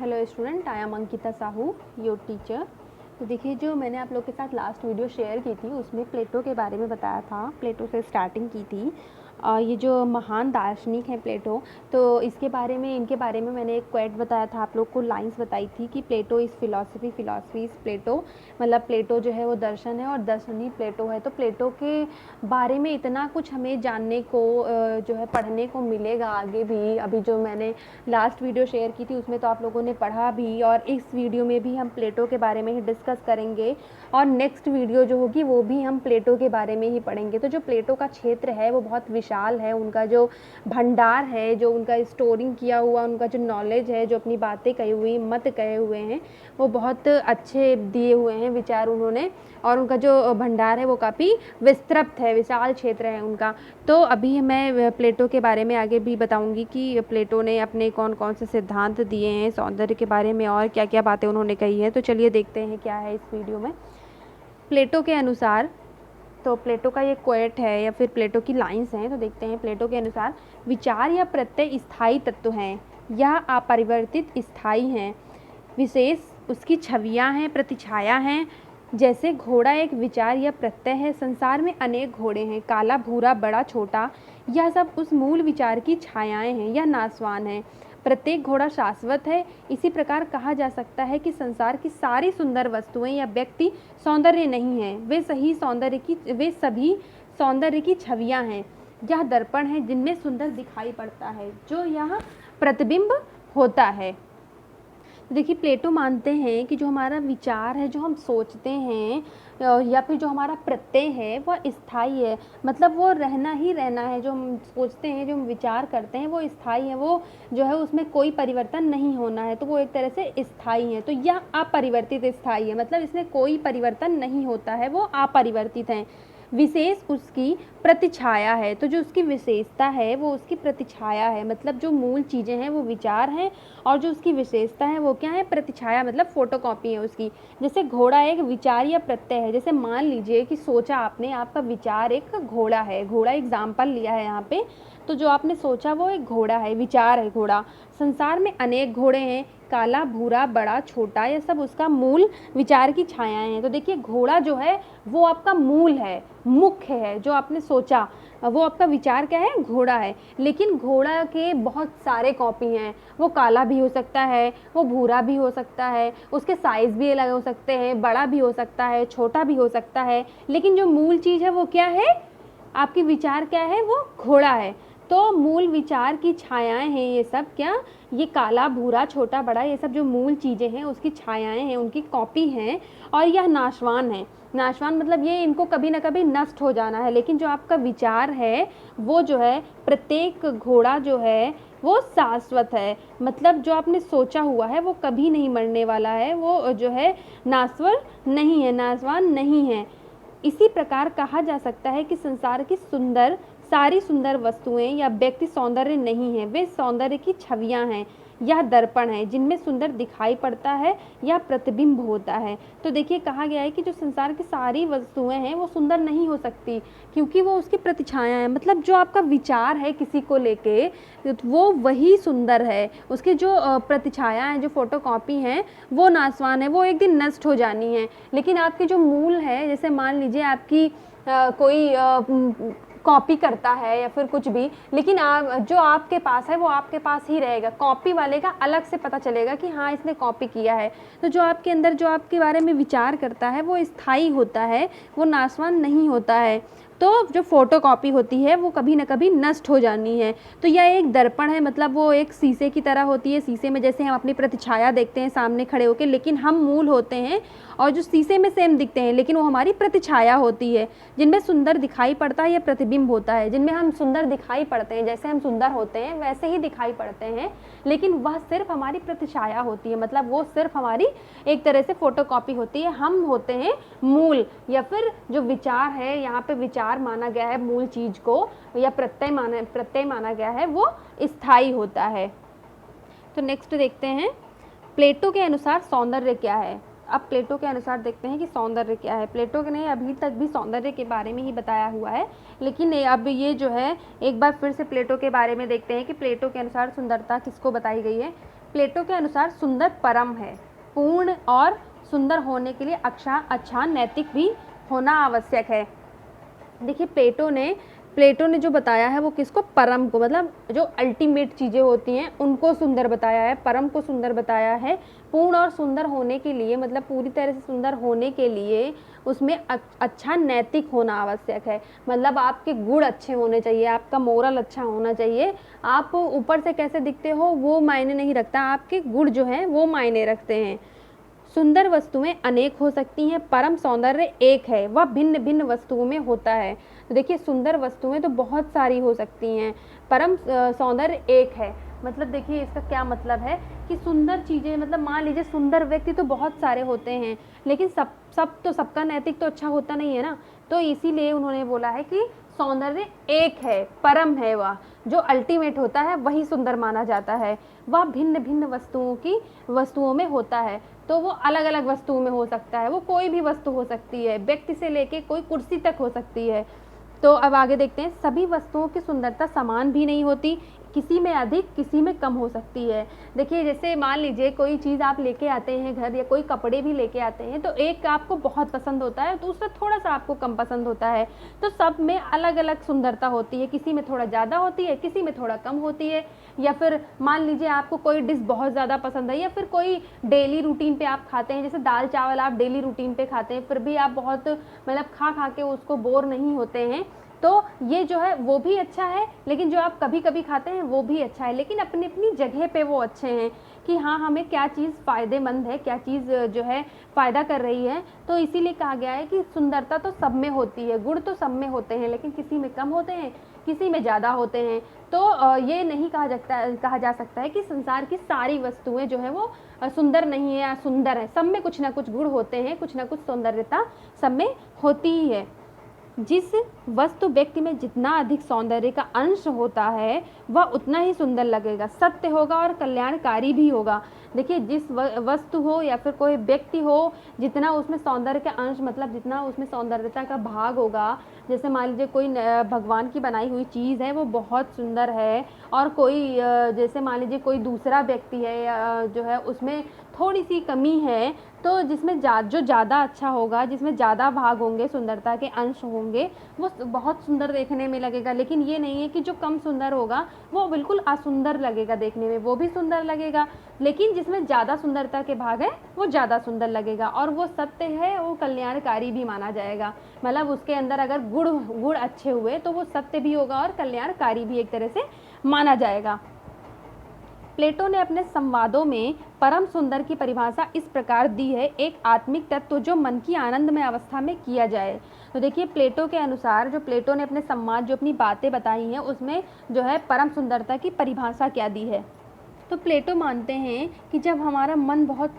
Hello student, I am Ankita Sahu, your teacher. तो देखिए, जो मैंने आप लोग के साथ लास्ट वीडियो शेयर की थी उसमें प्लेटो के बारे में बताया था, प्लेटो से स्टार्टिंग की थी। ये जो महान दार्शनिक हैं प्लेटो, तो इनके बारे में मैंने एक क्वेट बताया था, आप लोग को लाइंस बताई थी कि प्लेटो इज़ फिलॉसफी, फिलॉसफी इज़ प्लेटो। मतलब प्लेटो जो है वो दर्शन है और दर्शन ही प्लेटो है। तो प्लेटो के बारे में इतना कुछ हमें जानने को जो है पढ़ने को मिलेगा आगे भी। अभी जो मैंने लास्ट वीडियो शेयर की थी उसमें तो आप लोगों ने पढ़ा भी, और इस वीडियो में भी हम प्लेटो के बारे में ही डिस्कस करेंगे, और नेक्स्ट वीडियो जो होगी वो भी हम प्लेटो के बारे में ही पढ़ेंगे। तो जो प्लेटो का क्षेत्र है वो बहुत विशाल है, उनका जो भंडार है, जो उनका स्टोरिंग किया हुआ उनका जो नॉलेज है, जो अपनी बातें कही हुई, मत कहे हुए हैं, वो बहुत अच्छे दिए हुए हैं विचार उन्होंने, और उनका जो भंडार है वो काफ़ी विस्तृत है, विशाल क्षेत्र है उनका। तो अभी मैं प्लेटो के बारे में आगे भी बताऊंगी कि प्लेटो ने अपने कौन कौन से सिद्धांत दिए हैं सौंदर्य के बारे में और क्या क्या बातें उन्होंने कही हैं। तो चलिए देखते हैं क्या है इस वीडियो में। प्लेटो के अनुसार, तो प्लेटो का ये क्वेट है या फिर प्लेटो की लाइंस हैं, तो देखते हैं। प्लेटो के अनुसार विचार या प्रत्यय स्थायी तत्व हैं, यह अपरिवर्तित स्थायी हैं, विशेष उसकी छवियां हैं, प्रतिछाया हैं। जैसे घोड़ा एक विचार या प्रत्यय है, संसार में अनेक घोड़े हैं, काला भूरा बड़ा छोटा, यह सब उस मूल विचार की छायाएं हैं, यह नासवान है। प्रत्येक घोड़ा शाश्वत है। इसी प्रकार कहा जा सकता है कि संसार की सारी सुंदर वस्तुएं या व्यक्ति सौंदर्य नहीं हैं, वे सभी सौंदर्य की छवियां हैं। यह दर्पण है जिनमें सुंदर दिखाई पड़ता है, जो यह प्रतिबिंब होता है। देखिए, प्लेटो मानते हैं कि जो हमारा विचार है, जो हम सोचते हैं या फिर जो हमारा प्रत्यय है वह स्थायी है, मतलब वो रहना ही रहना है। जो हम सोचते हैं, जो हम विचार करते हैं वो स्थायी है, वो जो है उसमें कोई परिवर्तन नहीं होना है, तो वो एक तरह से स्थायी है। तो यह अपरिवर्तित स्थायी है, मतलब इसमें कोई परिवर्तन नहीं होता है, वो अपरिवर्तित है। विशेष उसकी प्रतिछाया है, तो जो उसकी विशेषता है वो उसकी प्रतिछाया है, मतलब जो मूल चीज़ें हैं वो विचार हैं, और जो उसकी विशेषता है वो क्या है, प्रतिछाया, मतलब फोटोकॉपी है उसकी। जैसे घोड़ा एक विचार या प्रत्यय है, जैसे मान लीजिए कि सोचा आपने, आपका विचार एक घोड़ा है, घोड़ा एग्जाम्पल लिया है यहाँ पे, तो जो आपने सोचा वो एक घोड़ा है, विचार है घोड़ा। संसार में अनेक घोड़े हैं, काला भूरा बड़ा छोटा, ये सब उसका मूल विचार की छायाएं हैं। तो देखिए, घोड़ा जो है वो आपका मूल है, मुख्य है, जो आपने सोचा वो आपका विचार क्या है, घोड़ा है। लेकिन घोड़ा के बहुत सारे कॉपी हैं, वो काला भी हो सकता है, वो भूरा भी हो सकता है, उसके साइज़ भी अलग हो सकते हैं, बड़ा भी हो सकता है, छोटा भी हो सकता है, लेकिन जो मूल चीज़ है वो क्या है, आपकी विचार क्या है, वो घोड़ा है। तो मूल विचार की छायाएं हैं ये सब, क्या, ये काला भूरा छोटा बड़ा, ये सब जो मूल चीज़ें हैं उसकी छायाएं हैं, उनकी कॉपी हैं, और यह नाशवान है। नाशवान मतलब ये इनको कभी ना कभी नष्ट हो जाना है, लेकिन जो आपका विचार है वो जो है, प्रत्येक घोड़ा जो है वो शाश्वत है, मतलब जो आपने सोचा हुआ है वो कभी नहीं मरने वाला है, वो जो है नाश्वर नहीं है, नाशवान नहीं है। इसी प्रकार कहा जा सकता है कि संसार की सारी सुंदर वस्तुएं या व्यक्ति सौंदर्य नहीं है, वे सौंदर्य की छवियां हैं, यह दर्पण है जिनमें सुंदर दिखाई पड़ता है, यह प्रतिबिंब होता है। तो देखिए, कहा गया है कि जो संसार की सारी वस्तुएं हैं वो सुंदर नहीं हो सकती, क्योंकि वो उसकी प्रतिछाया है, मतलब जो आपका विचार है किसी को लेके वो वही सुंदर है, उसके जो प्रतिछाया है, जो फोटोकॉपी हैं वो नासवान है, वो एक दिन नष्ट हो जानी है। लेकिन आपके जो मूल है, जैसे मान लीजिए आपकी कोई कॉपी करता है या फिर कुछ भी, लेकिन जो आपके पास है वो आपके पास ही रहेगा, कॉपी वाले का अलग से पता चलेगा कि हाँ इसने कॉपी किया है। तो जो आपके अंदर, जो आपके बारे में विचार करता है वो स्थायी होता है, वो नाशवान नहीं होता है। तो जो फोटोकॉपी होती है वो कभी ना कभी नष्ट हो जानी है। तो यह एक दर्पण है, मतलब वो एक शीशे की तरह होती है। शीशे में जैसे हम अपनी प्रतिछाया देखते हैं सामने खड़े होकर, लेकिन हम मूल होते हैं, और जो शीशे में सेम दिखते हैं लेकिन वो हमारी प्रतिछाया होती है, जिनमें सुंदर दिखाई पड़ता है या प्रतिबिंब होता है, जिनमें हम सुंदर दिखाई पड़ते हैं, जैसे हम सुंदर होते हैं वैसे ही दिखाई पड़ते हैं, लेकिन वह सिर्फ हमारी प्रतिछाया होती है, मतलब वो सिर्फ हमारी एक तरह से फोटोकॉपी होती है। हम होते हैं मूल, या फिर जो विचार है, यहाँ पे विचार माना गया है मूल चीज को, या प्रत्यय माना गया है, वो स्थायी होता है। तो नेक्स्ट देखते हैं, प्लेटो के अनुसार सौंदर्य क्या है। अब प्लेटो के अनुसार देखते हैं कि सौंदर्य क्या है। प्लेटो ने अभी तक भी सौंदर्य के बारे में ही बताया हुआ है, लेकिन अब ये जो है एक बार फिर से प्लेटो के बारे में देखते हैं कि प्लेटो के अनुसार सुंदरता किसको बताई गई है। प्लेटो के अनुसार सुंदर परम है, पूर्ण और सुंदर होने के लिए अच्छा नैतिक भी होना आवश्यक है। देखिए प्लेटो ने जो बताया है वो किसको, परम को, मतलब जो अल्टीमेट चीज़ें होती हैं उनको सुंदर बताया है, परम को सुंदर बताया है। पूर्ण और सुंदर होने के लिए, मतलब पूरी तरह से सुंदर होने के लिए उसमें अच्छा नैतिक होना आवश्यक है। मतलब आपके गुण अच्छे होने चाहिए, आपका मोरल अच्छा होना चाहिए। आप ऊपर से कैसे दिखते हो वो मायने नहीं रखता, आपके गुण जो हैं वो मायने रखते हैं। सुंदर वस्तुएं अनेक हो सकती हैं, परम सौंदर्य एक है, वह भिन्न भिन्न वस्तुओं में होता है। तो देखिए सुंदर वस्तुएं तो बहुत सारी हो सकती हैं, परम सौंदर्य एक है। मतलब देखिए इसका क्या मतलब है कि सुंदर चीज़ें, मतलब मान लीजिए सुंदर व्यक्ति तो बहुत सारे होते हैं, लेकिन सबका नैतिक तो अच्छा होता नहीं है ना। तो इसीलिए उन्होंने बोला है कि सौंदर्य एक है, परम है, वह जो अल्टीमेट होता है वही सुंदर माना जाता है। वह भिन्न भिन्न वस्तुओं में होता है। तो वो अलग अलग वस्तुओं में हो सकता है, वो कोई भी वस्तु हो सकती है, व्यक्ति से लेके कोई कुर्सी तक हो सकती है। तो अब आगे देखते हैं, सभी वस्तुओं की सुंदरता समान भी नहीं होती, किसी में अधिक किसी में कम हो सकती है। देखिए जैसे मान लीजिए कोई चीज़ आप लेके आते हैं घर, या कोई कपड़े भी लेके आते हैं, तो एक आपको बहुत पसंद होता है, दूसरा थोड़ा सा आपको कम पसंद होता है। तो सब में अलग अलग सुंदरता होती है, किसी में थोड़ा ज़्यादा होती है, किसी में थोड़ा कम होती है। या फिर मान लीजिए आपको कोई डिश बहुत ज़्यादा पसंद है, या फिर कोई डेली रूटीन पे आप खाते हैं, जैसे दाल चावल आप डेली रूटीन पे खाते हैं, फिर भी आप बहुत मतलब खा के उसको बोर नहीं होते हैं, तो ये जो है वो भी अच्छा है। लेकिन जो आप कभी कभी खाते हैं वो भी अच्छा है, लेकिन अपनी अपनी जगह पे वो अच्छे हैं कि हाँ हमें क्या चीज़ फ़ायदेमंद है, क्या चीज़ जो है फ़ायदा कर रही है। तो इसीलिए कहा गया है कि सुंदरता तो सब में होती है, गुण तो सब में होते हैं, लेकिन किसी में कम होते हैं, किसी में ज़्यादा होते हैं। तो ये नहीं कहा जा सकता है कि संसार की सारी वस्तुएं जो है वो सुंदर नहीं है या सुंदर है। सब में कुछ ना कुछ गुण होते हैं, कुछ ना कुछ सौंदर्यता सब में होती ही है। जिस वस्तु व्यक्ति में जितना अधिक सौंदर्य का अंश होता है वह उतना ही सुंदर लगेगा, सत्य होगा और कल्याणकारी भी होगा। देखिए जिस वस्तु हो या फिर कोई व्यक्ति हो, जितना उसमें सौंदर्य का अंश, मतलब जितना उसमें सौंदर्यता का भाग होगा, जैसे मान लीजिए कोई भगवान की बनाई हुई चीज़ है वो बहुत सुंदर है, और कोई जैसे मान लीजिए कोई दूसरा व्यक्ति है जो है उसमें थोड़ी सी कमी है, तो जिसमें जो ज़्यादा अच्छा होगा, जिसमें ज़्यादा भाग होंगे, सुंदरता के अंश होंगे, वो बहुत सुंदर देखने में लगेगा। लेकिन ये नहीं है कि जो कम सुंदर होगा वो बिल्कुल असुंदर लगेगा देखने में, वो भी सुंदर लगेगा, लेकिन जिसमें ज़्यादा सुंदरता के भाग है वो ज़्यादा सुंदर लगेगा, और वो सत्य है, वो कल्याणकारी भी माना जाएगा। मतलब उसके अंदर अगर गुण अच्छे हुए तो वो सत्य भी होगा और कल्याणकारी भी एक तरह से माना जाएगा। प्लेटो ने अपने संवादों में परम सुंदर की परिभाषा इस प्रकार दी है, एक आत्मिक तत्व जो मन की आनंदमय अवस्था में किया जाए। तो देखिए प्लेटो के अनुसार, जो प्लेटो ने अपने संवाद, जो अपनी बातें बताई हैं, उसमें जो है परम सुंदरता की परिभाषा क्या दी है। तो प्लेटो मानते हैं कि जब हमारा मन बहुत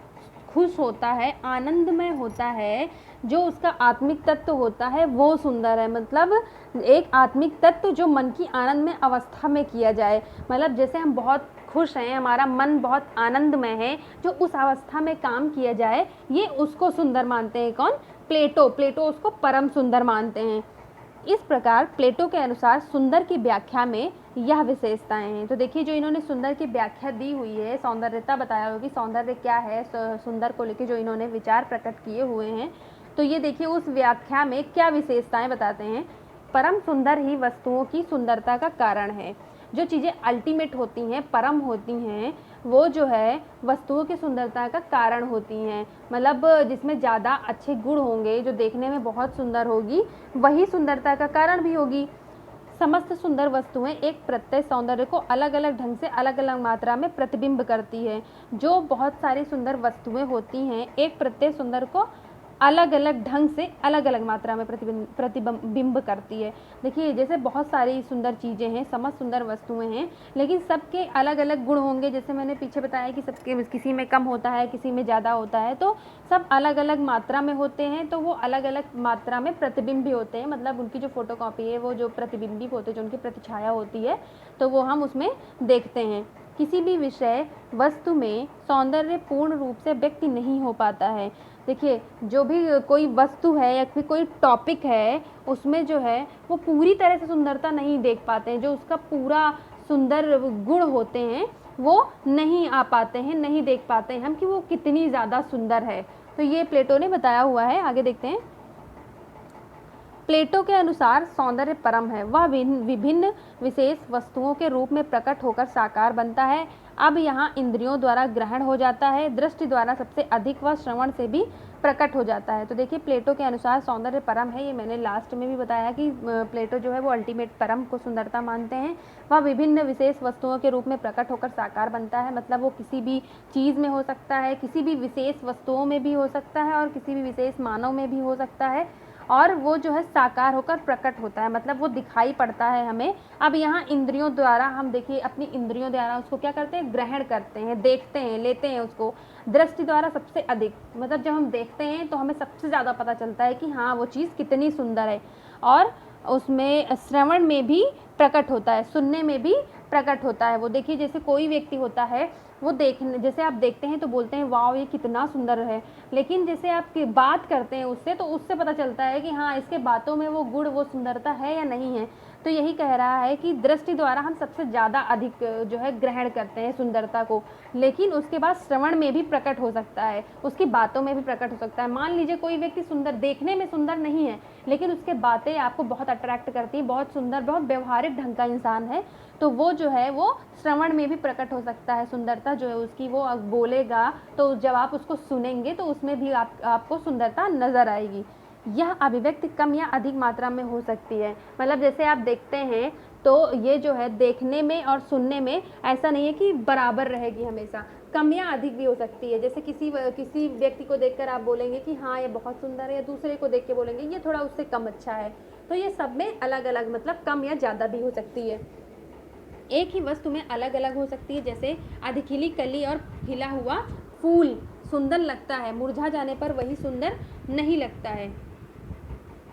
खुश होता है, आनंदमय होता है, जो उसका आत्मिक तत्व होता है वो सुंदर है। मतलब एक आत्मिक तत्व जो मन की आनंदमय अवस्था में किया जाए, मतलब जैसे हम बहुत खुश हैं, हमारा मन बहुत आनंदमय है, जो उस अवस्था में काम किया जाए, ये उसको सुंदर मानते हैं। कौन? प्लेटो उसको परम सुंदर मानते हैं। इस प्रकार प्लेटो के अनुसार सुंदर की व्याख्या में यह विशेषताएं हैं। तो देखिए जो इन्होंने सुंदर की व्याख्या दी हुई है, सौंदर्यता बताया होगी, सौंदर्य क्या है, सुंदर को लेकर जो इन्होंने विचार प्रकट किए हुए हैं, तो ये देखिए उस व्याख्या में क्या विशेषताएं बताते हैं। परम सुंदर ही वस्तुओं की सुंदरता का कारण है। जो चीज़ें अल्टीमेट होती हैं, परम होती हैं, वो जो है वस्तुओं की सुंदरता का कारण होती हैं। मतलब जिसमें ज़्यादा अच्छे गुण होंगे, जो देखने में बहुत सुंदर होगी, वही सुंदरता का कारण भी होगी। समस्त सुंदर वस्तुएं एक प्रत्यय सौंदर्य को अलग अलग ढंग से अलग अलग मात्रा में प्रतिबिंब करती है। जो बहुत सारी सुंदर वस्तुएं होती हैं, एक प्रत्यय सुंदर को अलग अलग ढंग से अलग अलग मात्रा में प्रतिबिंब करती है। देखिए जैसे बहुत सारी सुंदर चीज़ें हैं, समस्त सुंदर वस्तुएं हैं, लेकिन सबके अलग अलग गुण होंगे। जैसे मैंने पीछे बताया कि सबके किसी में कम होता है, किसी में ज़्यादा होता है, तो सब अलग अलग मात्रा में होते हैं, तो वो अलग अलग मात्रा में प्रतिबिंब भी होते हैं। मतलब उनकी जो फोटोकॉपी है, वो जो प्रतिबिंबित होते हैं, जो उनकी प्रतिछाया होती है, तो वो हम उसमें देखते हैं। किसी भी विषय वस्तु में सौंदर्य पूर्ण रूप से व्यक्त नहीं हो पाता है। देखिए जो भी कोई वस्तु है या फिर कोई टॉपिक है, उसमें जो है वो पूरी तरह से सुंदरता नहीं देख पाते हैं। जो उसका पूरा सुंदर गुण होते हैं वो नहीं आ पाते हैं, नहीं देख पाते हैं हम कि वो कितनी ज़्यादा सुंदर है। तो ये प्लेटो ने बताया हुआ है। आगे देखते हैं। प्लेटो के अनुसार सौंदर्य परम है, वह विभिन्न विशेष वस्तुओं के रूप में प्रकट होकर साकार बनता है। अब यहाँ इंद्रियों द्वारा ग्रहण हो जाता है, दृष्टि द्वारा सबसे अधिक, व श्रवण से भी प्रकट हो जाता है। तो देखिए प्लेटो के अनुसार सौंदर्य परम है, ये मैंने लास्ट में भी बताया कि प्लेटो जो है वो अल्टीमेट परम को सुंदरता मानते हैं। वह विभिन्न विशेष वस्तुओं के रूप में प्रकट होकर साकार बनता है, मतलब वो किसी भी चीज़ में हो सकता है, किसी भी विशेष वस्तुओं में भी हो सकता है और किसी भी विशेष मानव में भी हो सकता है, और वो जो है साकार होकर प्रकट होता है, मतलब वो दिखाई पड़ता है हमें। अब यहाँ इंद्रियों द्वारा हम देखिए अपनी इंद्रियों द्वारा उसको क्या करते हैं, ग्रहण करते हैं, देखते हैं, लेते हैं उसको। दृष्टि द्वारा सबसे अधिक, मतलब जब हम देखते हैं तो हमें सबसे ज़्यादा पता चलता है कि हाँ वो चीज़ कितनी सुंदर है। और उसमें श्रवण में भी प्रकट होता है, सुनने में भी प्रकट होता है। वो देखिए जैसे कोई व्यक्ति होता है, वो देखने, जैसे आप देखते हैं तो बोलते हैं वाह ये कितना सुंदर है, लेकिन जैसे आप बात करते हैं उससे तो उससे पता चलता है कि हाँ इसके बातों में वो गुण, वो सुंदरता है या नहीं है। तो यही कह रहा है कि दृष्टि द्वारा हम सबसे ज़्यादा अधिक जो है ग्रहण करते हैं सुंदरता को, लेकिन उसके बाद श्रवण में भी प्रकट हो सकता है, उसकी बातों में भी प्रकट हो सकता है। मान लीजिए कोई व्यक्ति सुंदर, देखने में सुंदर नहीं है, लेकिन उसके बातें आपको बहुत अट्रैक्ट करती हैं, बहुत सुंदर, बहुत व्यवहारिक ढंग का इंसान है, तो वो जो है वो श्रवण में भी प्रकट हो सकता है। सुंदरता जो है उसकी, वो बोलेगा तो जब आप उसको सुनेंगे तो उसमें भी आपको सुंदरता नज़र आएगी। यह अभिव्यक्ति कम या अधिक मात्रा में हो सकती है, मतलब जैसे आप देखते हैं तो ये जो है देखने में और सुनने में ऐसा नहीं है कि बराबर रहेगी, हमेशा कम या अधिक भी हो सकती है। जैसे किसी व्यक्ति को देखकर आप बोलेंगे कि हाँ ये बहुत सुंदर है, या दूसरे को देख के बोलेंगे ये थोड़ा उससे कम अच्छा है। तो ये सब में अलग अलग, मतलब कम या ज़्यादा भी हो सकती है। एक ही वस्तु में अलग अलग हो सकती है, जैसे अधिखिली कली और खिला हुआ फूल सुंदर लगता है, मुरझा जाने पर वही सुंदर नहीं लगता है।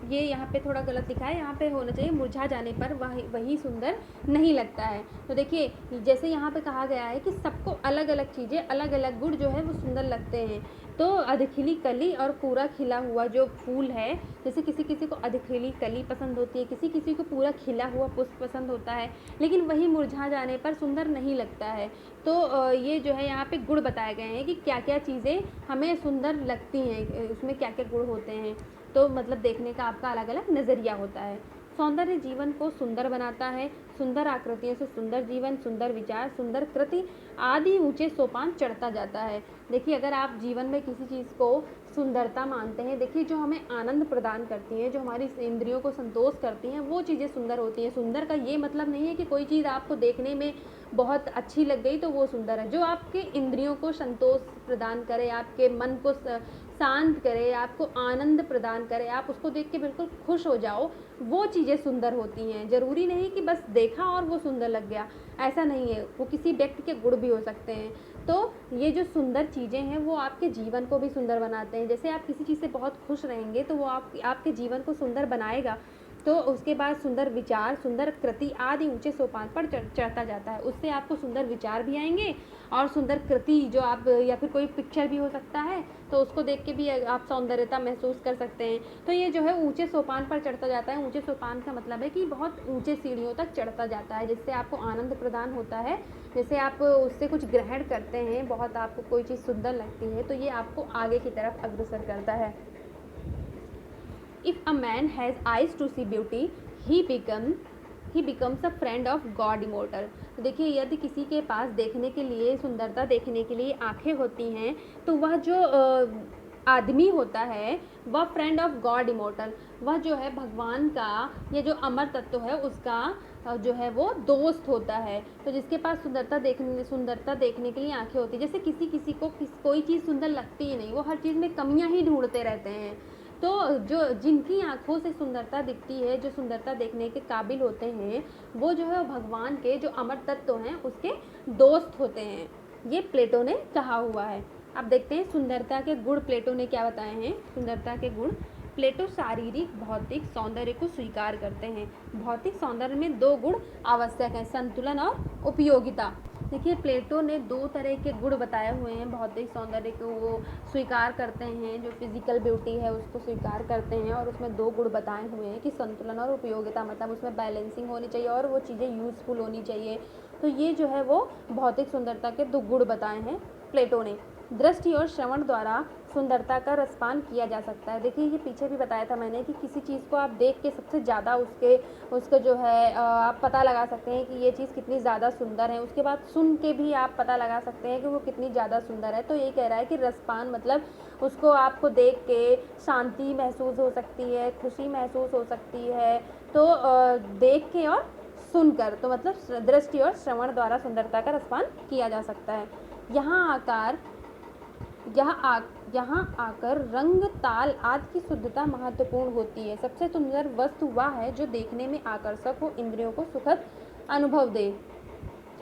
ये यहाँ पे थोड़ा गलत लिखा है, यहाँ पे होना चाहिए मुरझा जाने पर वही सुंदर नहीं लगता है। तो देखिए जैसे यहाँ पे कहा गया है कि सबको अलग अलग चीज़ें, अलग अलग गुण जो है वो सुंदर लगते हैं। तो अधिखिली कली और पूरा खिला हुआ जो फूल है, जैसे किसी किसी को अधिखिली कली पसंद होती है, किसी किसी को पूरा खिला हुआ पुष्प पसंद होता है, लेकिन वही मुरझा जाने पर सुंदर नहीं लगता है। तो ये जो है यहाँ पे गुण बताए गए हैं कि क्या क्या चीज़ें हमें सुंदर लगती हैं, उसमें क्या क्या गुण होते हैं। तो मतलब देखने का आपका अलग अलग नज़रिया होता है। सौंदर्य जीवन को सुंदर बनाता है, सुंदर आकृतियों से सुंदर जीवन, सुंदर विचार, सुंदर कृति आदि ऊंचे सोपान चढ़ता जाता है। देखिए अगर आप जीवन में किसी चीज़ को सुंदरता मानते हैं, देखिए जो हमें आनंद प्रदान करती हैं, जो हमारी इंद्रियों को संतोष करती हैं, वो चीज़ें सुंदर होती हैं। सुंदर का ये मतलब नहीं है कि कोई चीज़ आपको देखने में बहुत अच्छी लग गई तो वो सुंदर है। जो आपके इंद्रियों को संतोष प्रदान करे, आपके मन को शांत करे, आपको आनंद प्रदान करे, आप उसको देख के बिल्कुल खुश हो जाओ, वो चीज़ें सुंदर होती हैं। ज़रूरी नहीं कि बस देखा और वो सुंदर लग गया, ऐसा नहीं है। वो किसी व्यक्ति के गुण भी हो सकते हैं। तो ये जो सुंदर चीज़ें हैं वो आपके जीवन को भी सुंदर बनाते हैं। जैसे आप किसी चीज़ से बहुत खुश रहेंगे तो वो आपके जीवन को सुंदर बनाएगा। तो उसके बाद सुंदर विचार, सुंदर कृति आदि ऊंचे सोपान पर चढ़ता जाता है। उससे आपको सुंदर विचार भी आएंगे और सुंदर कृति, जो आप, या फिर कोई पिक्चर भी हो सकता है, तो उसको देख के भी आप सौंदर्यता महसूस कर सकते हैं। तो ये जो है ऊंचे सोपान पर चढ़ता जाता है। ऊंचे सोपान का मतलब है कि बहुत ऊंचे सीढ़ियों तक चढ़ता जाता है, जिससे आपको आनंद प्रदान होता है। जैसे आप उससे कुछ ग्रहण करते हैं, बहुत आपको कोई चीज़ सुंदर लगती है, तो ये आपको आगे की तरफ अग्रसर करता है। If a man has eyes to see beauty, he becomes a friend of God immortal। तो देखिए यदि किसी के पास देखने के लिए, सुंदरता देखने के लिए आँखें होती हैं, तो वह जो आदमी होता है वह फ्रेंड ऑफ गॉड इमोर्टल, वह जो है भगवान का, ये जो अमर तत्व है उसका जो है वो दोस्त होता है। तो जिसके पास सुंदरता देखने के लिए आंखें होती है, जैसे किसी को कोई चीज़ सुंदर लगती ही नहीं, वो हर चीज़ में कमियां ही ढूंढते रहते हैं। तो जो जिनकी आँखों से सुंदरता दिखती है, जो सुंदरता देखने के काबिल होते हैं, वो जो है भगवान के जो अमर तत्व हैं उसके दोस्त होते हैं। ये प्लेटो ने कहा हुआ है। अब देखते हैं सुंदरता के गुण प्लेटो ने क्या बताए हैं। सुंदरता के गुण, प्लेटो शारीरिक भौतिक सौंदर्य को स्वीकार करते हैं। भौतिक सौंदर्य में दो गुण आवश्यक हैं, संतुलन और उपयोगिता। देखिए प्लेटो ने दो तरह के गुण बताए हुए हैं। भौतिक सौंदर्य को वो स्वीकार करते हैं, जो फिजिकल ब्यूटी है उसको स्वीकार करते हैं, और उसमें दो गुण बताए हुए हैं कि संतुलन और उपयोगिता, मतलब उसमें बैलेंसिंग होनी चाहिए और वो चीज़ें यूज़फुल होनी चाहिए, तो ये जो है वो भौतिक सुंदरता के 2 गुण बताए हैं प्लेटो ने। दृष्टि और श्रवण द्वारा सुंदरता का रसपान किया जा सकता है। देखिए ये पीछे भी बताया था मैंने कि किसी चीज़ को आप देख के सबसे ज़्यादा उसको जो है आप पता लगा सकते हैं कि ये चीज़ कितनी ज़्यादा सुंदर है। उसके बाद सुन के भी आप पता लगा सकते हैं कि वो कितनी ज़्यादा सुंदर है। तो ये कह रहा है कि रसपान मतलब उसको आपको देख के शांति महसूस हो सकती है, खुशी महसूस हो सकती है। तो देख के और सुनकर, तो मतलब दृष्टि और श्रवण द्वारा सुंदरता का रसपान किया जा सकता है। यहाँ आकर रंग, ताल आदि की शुद्धता महत्वपूर्ण होती है। सबसे सुंदर वस्तु वह है जो देखने में आकर्षक हो, इंद्रियों को सुखद अनुभव दे।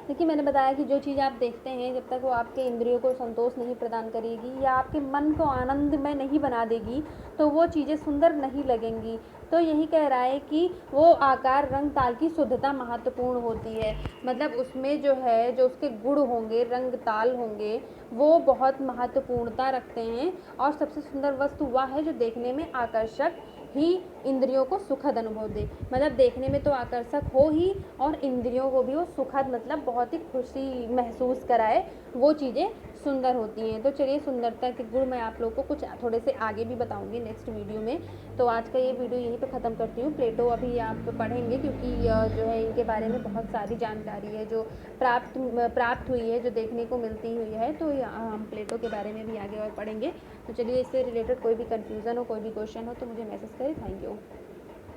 देखिए मैंने बताया कि जो चीज़ आप देखते हैं जब तक वो आपके इंद्रियों को संतोष नहीं प्रदान करेगी या आपके मन को आनंदमय नहीं बना देगी तो वो चीज़ें सुंदर नहीं लगेंगी। तो यही कह रहा है कि वो आकार, रंग, ताल की शुद्धता महत्वपूर्ण होती है। मतलब उसमें जो है जो उसके गुण होंगे, रंग ताल होंगे, वो बहुत महत्वपूर्णता रखते हैं। और सबसे सुंदर वस्तु वह है जो देखने में आकर्षक ही इंद्रियों को सुखद अनुभव दे। मतलब देखने में तो आकर्षक हो ही और इंद्रियों को भी वो सुखद मतलब बहुत ही खुशी महसूस कराए, वो चीज़ें सुंदर होती हैं। तो चलिए सुंदरता के गुण मैं आप लोगों को कुछ थोड़े से आगे भी बताऊंगी नेक्स्ट वीडियो में। तो आज का ये वीडियो यहीं पे ख़त्म करती हूँ। प्लेटो अभी आप पढ़ेंगे क्योंकि जो है इनके बारे में बहुत सारी जानकारी है जो प्राप्त हुई है, जो देखने को मिलती हुई है। तो हम प्लेटो के बारे में भी आगे और पढ़ेंगे। तो चलिए इससे रिलेटेड कोई भी कन्फ्यूज़न हो, कोई भी क्वेश्चन हो तो मुझे मैसेज करें। Thank you.